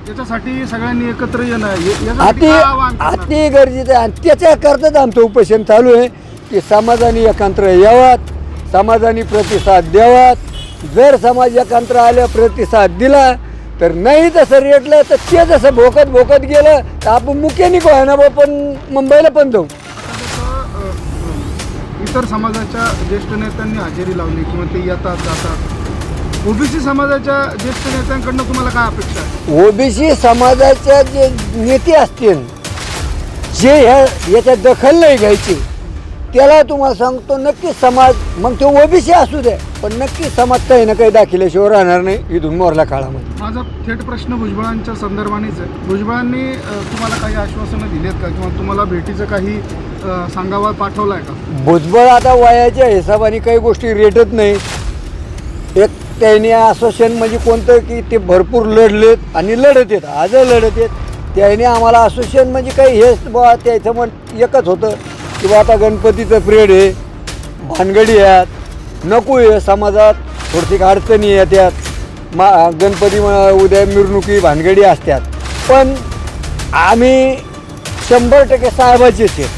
याच्यासाठी सगळ्यांनी एकत्र येणं अति गरजेचं आहे. आणि त्याच्याकरताच आमचं उपोषण चालू आहे की समाजाने एकत्र यावात, समाजाने प्रतिसाद द्यावात. जर समाज एकत्र आल्या प्रतिसाद दिला तर नाही तसं रेटलं तर ते जसं भोकत गेलं तर आपण मुख्याने ना बा पण मुंबईला पण जाऊ. इतर समाजाच्या ज्येष्ठ नेत्यांनी हजेरी लावली किंवा ते येतात जातात, ओबीसी समाजाच्या ज्येष्ठ नेत्यांकडनं तुम्हाला काय अपेक्षा आहे? ओबीसी समाजाच्या जे नेते असतील जे याच्यात दखल नाही घ्यायची त्याला तुम्हाला सांगतो नक्की समाज, मग तो ओबीसी असू दे पण नक्की समाज काही ना काही दाखिल्याशिवाय राहणार नाही इथून मोरला काळामध्ये. माझा थेट प्रश्न भुजबळांच्या संदर्भानेच आहे. भुजबळांनी तुम्हाला काही आश्वासनं दिलेत का किंवा तुम्हाला भेटीचं काही सांगावा पाठवला आहे का? भुजबळ आता वयाच्या हिशोबाने काही गोष्टी रेटत नाही. एक त्यांनी असोसिएशन म्हणजे कोणतं की ते भरपूर लढलेत आणि लढत आहेत, आज लढत आहेत. त्याने आम्हाला असोसिएशन म्हणजे काही हेच बा त्याचं म्हण एकच होतं की बा आता गणपतीचं पिरियड आहे, भानगडी आहेत, नको आहे समाजात थोडीशी अडचणी येतात, गणपती उद्या मिरवणुकी भानगडी असतात. पण आम्ही 100% साहेबाचेच आहे.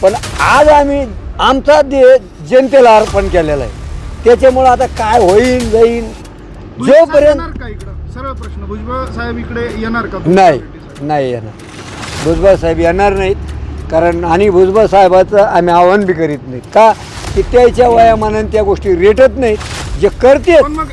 पण आज आम्ही आमचा जनतेला अर्पण केलेला आहे. त्याच्यामुळं आता काय होईल जाईल जोपर्यंत सरळ प्रश्न, भुजबळ साहेब इकडे येणार का? नाही येणार. भुजबळ साहेब येणार नाहीत कारण आणि भुजबळ साहेबाचं आम्ही आव्हान बी करीत नाहीत का की त्याच्या वयामानाने त्या गोष्टी रेटत नाहीत. जे करते